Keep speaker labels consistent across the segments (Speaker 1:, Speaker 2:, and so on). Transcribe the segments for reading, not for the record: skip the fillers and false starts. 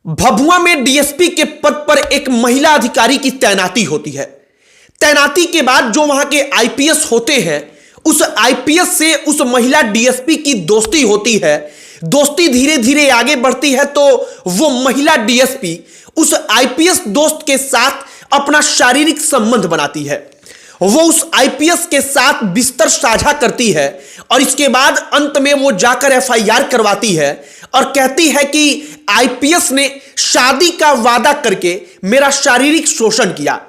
Speaker 1: भभुआ में डीएसपी के पद पर एक महिला अधिकारी की तैनाती होती है। तैनाती के बाद जो वहां के आईपीएस होते हैं, उस आईपीएस से उस महिला डीएसपी की दोस्ती होती है। दोस्ती धीरे धीरे आगे बढ़ती है तो वो महिला डीएसपी उस आईपीएस दोस्त के साथ अपना शारीरिक संबंध बनाती है। वो उस आईपीएस के साथ बिस्तर साझा करती है और इसके बाद अंत में वो जाकर एफआईआर करवाती है और कहती है कि आईपीएस ने शादी का वादा करके मेरा शारीरिक शोषण किया।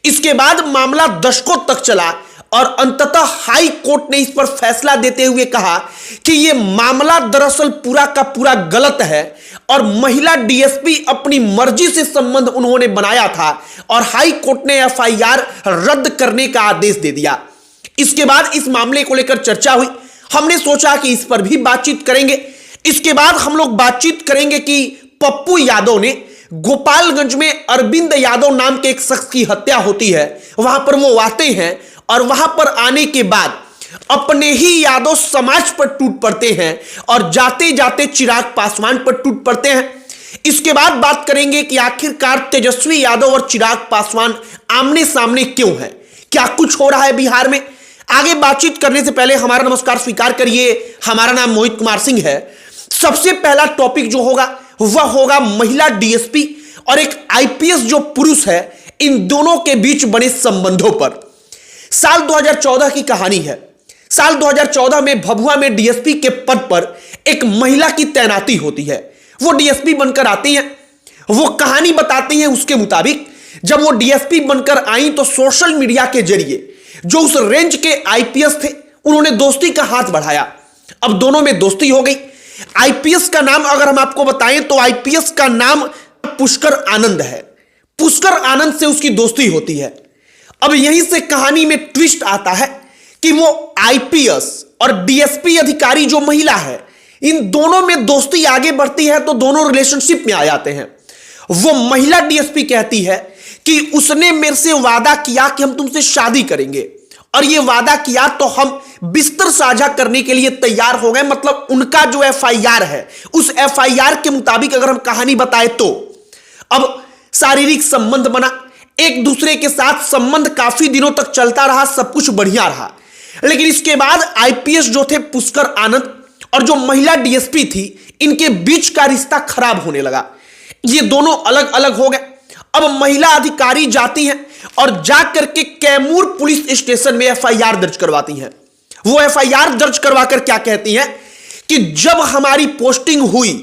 Speaker 1: इसके बाद मामला दशकों तक चला और अंततः हाई कोर्ट ने इस पर फैसला देते हुए कहा कि यह मामला दरअसल पूरा का पूरा गलत है और महिला डीएसपी अपनी मर्जी से संबंध उन्होंने बनाया था और हाई कोर्ट ने एफआईआर रद्द करने का आदेश दे दिया। इसके बाद इस मामले को लेकर चर्चा हुई। हमने सोचा कि इस पर भी बातचीत करेंगे। इसके बाद हम लोग बातचीत करेंगे कि पप्पू यादव ने गोपालगंज में अरविंद यादव नाम के एक शख्स की हत्या होती है, वहां पर वो आते हैं और वहां पर आने के बाद अपने ही यादव समाज पर टूट पड़ते हैं और जाते जाते चिराग पासवान पर टूट पड़ते हैं। इसके बाद बात करेंगे कि आखिरकार तेजस्वी यादव और चिराग पासवान आमने सामने क्यों हैं, क्या कुछ हो रहा है बिहार में। आगे बातचीत करने से पहले हमारा नमस्कार स्वीकार करिए। हमारा नाम मोहित कुमार सिंह है। सबसे पहला टॉपिक जो होगा वह होगा महिला डीएसपी और एक आईपीएस जो पुरुष है, इन दोनों के बीच बने संबंधों पर। साल 2014 की कहानी है। साल 2014 में भभुआ में डीएसपी के पद पर एक महिला की तैनाती होती है। वो डीएसपी बनकर आती हैं। वो कहानी बताती हैं उसके मुताबिक जब वो डीएसपी बनकर आई तो सोशल मीडिया के जरिए जो उस रेंज के आईपीएस थे उन्होंने दोस्ती का हाथ बढ़ाया। अब दोनों में दोस्ती हो गई। आईपीएस का नाम अगर हम आपको बताएं तो आईपीएस का नाम पुष्कर आनंद है। पुष्कर आनंद से उसकी दोस्ती होती है। अब यहीं से कहानी में ट्विस्ट आता है कि वो आईपीएस और डीएसपी अधिकारी जो महिला है, इन दोनों में दोस्ती आगे बढ़ती है तो दोनों रिलेशनशिप में आ जाते हैं। वो महिला डीएसपी कहती है कि उसने मेरे से वादा किया कि हम तुमसे शादी करेंगे और ये वादा किया तो हम बिस्तर साझा करने के लिए तैयार हो गए। मतलब उनका जो एफआईआर है उस एफआईआर के मुताबिक अगर हम कहानी बताएं तो अब शारीरिक संबंध बना, एक दूसरे के साथ संबंध काफी दिनों तक चलता रहा, सब कुछ बढ़िया रहा। लेकिन इसके बाद आईपीएस जो थे पुष्कर आनंद और जो महिला डीएसपी थी, इनके बीच का रिश्ता खराब होने लगा। ये दोनों अलग अलग हो गए। अब महिला अधिकारी जाती हैं और जाकर के कैमूर पुलिस स्टेशन में एफआईआर दर्ज करवाती हैं। वो एफआईआर दर्ज करवाकर क्या कहती हैं कि जब हमारी पोस्टिंग हुई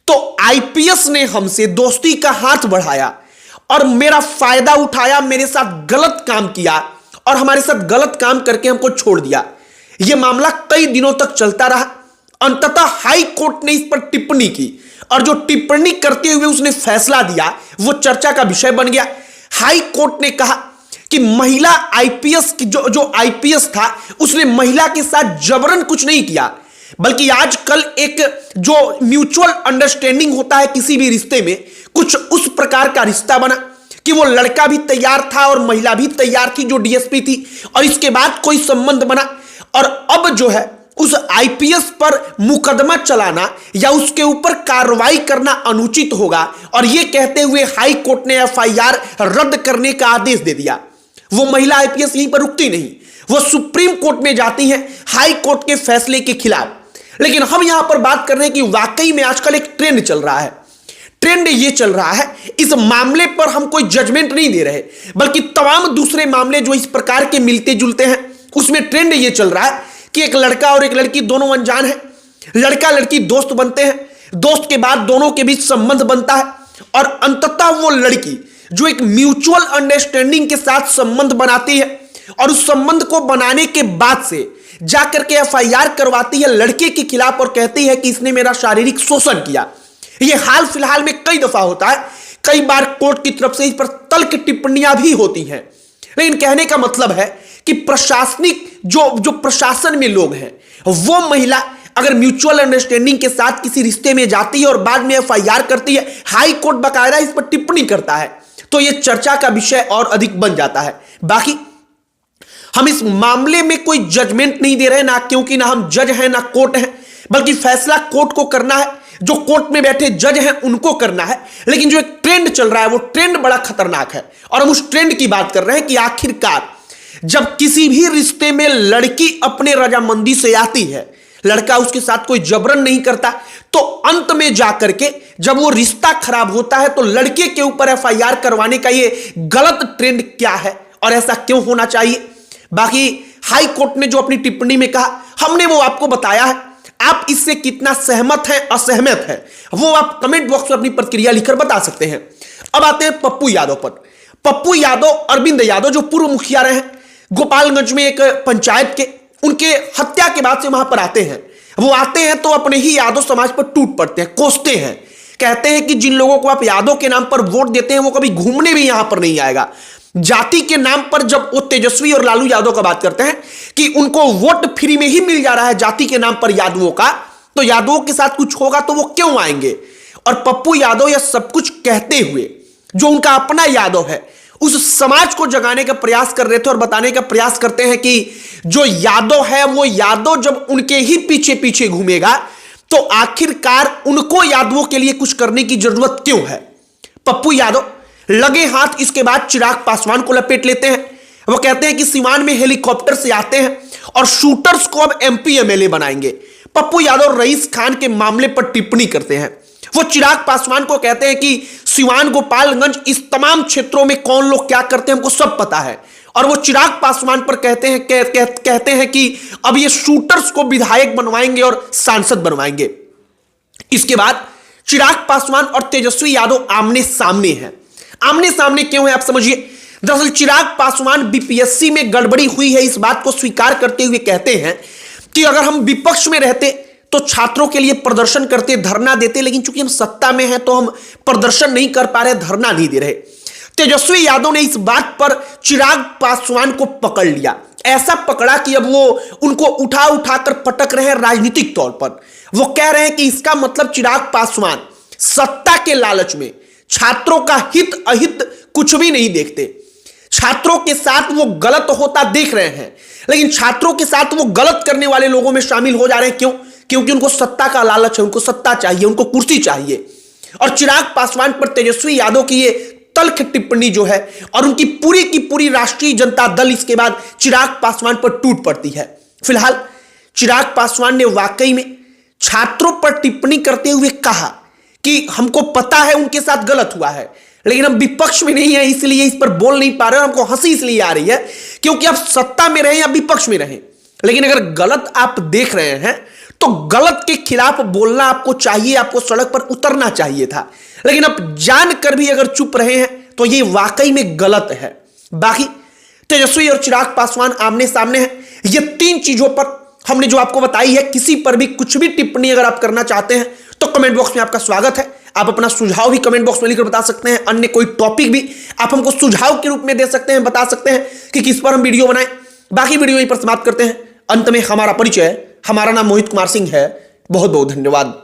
Speaker 1: तो आईपीएस ने हमसे दोस्ती का हाथ बढ़ाया और मेरा फायदा उठाया, मेरे साथ गलत काम किया और हमारे साथ गलत काम करके हमको छोड़ दिया। यह मामला कई दिनों तक चलता रहा। अंततः हाई कोर्ट ने इस पर टिप्पणी की और जो टिप्पणी करते हुए उसने फैसला दिया वो चर्चा का विषय बन गया। हाई कोर्ट ने कहा कि महिला आईपीएस की जो आईपीएस था उसने महिला के साथ जबरन कुछ नहीं किया, बल्कि आजकल एक जो म्यूचुअल अंडरस्टैंडिंग होता है किसी भी रिश्ते में, कुछ उस प्रकार का रिश्ता बना कि वो लड़का भी तैयार था और महिला भी तैयार थी जो डीएसपी थी और इसके बाद कोई संबंध बना। और अब जो है उस आईपीएस पर मुकदमा चलाना या उसके ऊपर कार्रवाई करना अनुचित होगा और यह कहते हुए हाई कोर्ट ने एफआईआर रद्द करने का आदेश दे दिया। वो महिला आईपीएस यहीं पर रुकती नहीं, वो सुप्रीम कोर्ट में जाती हैं हाई कोर्ट के फैसले के खिलाफ। लेकिन हम यहां पर बात कर रहे हैं कि वाकई में आजकल एक ट्रेंड चल रहा है। ट्रेंड ये चल रहा है, इस मामले पर हम कोई जजमेंट नहीं दे रहे, बल्कि तमाम दूसरे मामले जो इस प्रकार के मिलते जुलते हैं उसमें ट्रेंड ये चल रहा है कि एक लड़का और एक लड़की दोनों अनजान है। लड़का लड़की दोस्त बनते हैं, दोस्त के बाद दोनों के बीच संबंध बनता है और अंततः वो लड़की जो एक म्यूचुअल अंडरस्टैंडिंग के साथ संबंध बनाती है और उस संबंध को बनाने के बाद से जाकर के एफआईआर करवाती है लड़के के खिलाफ और कहती है कि इसने मेरा शारीरिक शोषण किया। यह हाल फिलहाल में कई दफा होता है। कई बार कोर्ट की तरफ से इस पर तल्ख टिप्पणियां भी होती हैं। लेकिन कहने का मतलब है कि प्रशासनिक जो प्रशासन में लोग हैं, वो महिला अगर म्यूचुअल अंडरस्टैंडिंग के साथ किसी रिश्ते में जाती है और बाद में एफआईआर करती है, हाई कोर्ट बकायदा इस पर टिप्पणी करता है, तो यह चर्चा का विषय और अधिक बन जाता है। बाकी हम इस मामले में कोई जजमेंट नहीं दे रहे ना, क्योंकि ना हम जज हैं ना कोर्ट हैं, बल्कि फैसला कोर्ट को करना है जो कोर्ट में बैठे जज हैं उनको करना है, लेकिन जो एक ट्रेंड चल रहा है वो ट्रेंड बड़ा खतरनाक है। और हम उस ट्रेंड की बात कर रहे हैं कि आखिरकार जब किसी भी रिश्ते में लड़की अपने रजामंदी से आती है, लड़का उसके साथ कोई जबरन नहीं करता, तो अंत में जाकर के जब वो रिश्ता खराब होता है तो लड़के के ऊपर एफआईआर करवाने का ये गलत ट्रेंड क्या है और ऐसा क्यों होना चाहिए। बाकी हाई कोर्ट ने जो अपनी टिप्पणी में कहा हमने वो आपको बताया है, आप इससे कितना सहमत हैं असहमत हैं वो आप कमेंट बॉक्स में अपनी प्रतिक्रिया लिखकर बता सकते हैं। अब आते हैं पप्पू यादव पर। पप्पू यादव, अरविंद यादव जो पूर्व मुखिया रहे हैं गोपालगंज में एक पंचायत के, उनके हत्या के बाद से वहां पर आते हैं। वो आते हैं तो अपने ही यादव समाज पर टूट पड़ते हैं, कोसते हैं, कहते हैं कि जिन लोगों को आप यादव के नाम पर वोट देते हैं वो कभी घूमने भी यहां पर नहीं आएगा। जाति के नाम पर जब वो तेजस्वी और लालू यादव का बात करते हैं कि उनको वोट फ्री में ही मिल जा रहा है जाति के नाम पर यादवों का, तो यादवों के साथ कुछ होगा तो वो क्यों आएंगे। और पप्पू यादव यह सब कुछ कहते हुए जो उनका अपना यादव है उस समाज को जगाने का प्रयास कर रहे थे और बताने का प्रयास करते हैं कि जो यादव है वो यादव जब उनके ही पीछे पीछे घूमेगा तो आखिरकार उनको यादवों के लिए कुछ करने की जरूरत क्यों है। पप्पू यादव लगे हाथ इसके बाद चिराग पासवान को लपेट लेते हैं। वो कहते हैं कि सीवान में हेलीकॉप्टर से आते हैं और शूटर्स को अब एमपी एमएलए बनाएंगे। पप्पू यादव रईस खान के मामले पर टिप्पणी करते हैं। वो चिराग पासवान को कहते हैं कि सीवान, गोपालगंज, इस तमाम क्षेत्रों में कौन लोग क्या करते हैं हमको सब पता है। और वो चिराग पासवान पर कहते हैं कि अब ये शूटर्स को विधायक बनवाएंगे और सांसद बनवाएंगे। इसके बाद चिराग पासवान और तेजस्वी यादव आमने सामने हैं। आमने सामने क्यों है आप समझिए। दरअसल चिराग पासवान बीपीएससी में गड़बड़ी हुई है इस बात को स्वीकार करते हुए कहते हैं कि अगर हम विपक्ष में रहते तो छात्रों के लिए प्रदर्शन करते, धरना देते, लेकिन चूंकि हम सत्ता में हैं तो हम प्रदर्शन नहीं कर पा रहे, धरना नहीं दे रहे। तेजस्वी यादव ने इस बात पर चिराग पासवान को पकड़ लिया, ऐसा पकड़ा कि अब वो उनको उठा उठाकर पटक रहे हैं राजनीतिक तौर पर। वो कह रहे हैं कि इसका मतलब चिराग पासवान सत्ता के लालच में छात्रों का हित अहित कुछ भी नहीं देखते। छात्रों के साथ वो गलत होता देख रहे हैं, लेकिन छात्रों के साथ वो गलत करने वाले लोगों में शामिल हो जा रहे हैं। क्यों? क्योंकि उनको सत्ता का लालच है, उनको सत्ता चाहिए, उनको कुर्सी चाहिए। और चिराग पासवान पर तेजस्वी यादव की ये तल्ख टिप्पणी जो है और उनकी पूरी की पूरी राष्ट्रीय जनता दल इसके बाद चिराग पासवान पर टूट पड़ती है। फिलहाल चिराग पासवान ने वाकई में छात्रों पर टिप्पणी करते हुए कहा कि हमको पता है उनके साथ गलत हुआ है, लेकिन हम विपक्ष में नहीं है इसलिए इस पर बोल नहीं पा रहे और हमको हंसी इसलिए आ रही है क्योंकि आप सत्ता में रहें या विपक्ष में रहें, लेकिन अगर गलत आप देख रहे हैं तो गलत के खिलाफ बोलना आपको चाहिए, आपको सड़क पर उतरना चाहिए था। लेकिन आप जानकर भी अगर चुप रहे हैं तो ये वाकई में गलत है। बाकी तेजस्वी और चिराग पासवान आमने सामने हैं। ये तीन चीजों पर हमने जो आपको बताई है, किसी पर भी कुछ भी टिप्पणी अगर आप करना चाहते हैं तो कमेंट बॉक्स में आपका स्वागत है। आप अपना सुझाव भी कमेंट बॉक्स में लिखकर बता सकते हैं। अन्य कोई टॉपिक भी आप हमको सुझाव के रूप में दे सकते हैं, बता सकते हैं कि किस पर हम वीडियो बनाएं। बाकी वीडियो यहीं पर समाप्त करते हैं। अंत में हमारा परिचय, हमारा नाम मोहित कुमार सिंह है। बहुत बहुत धन्यवाद।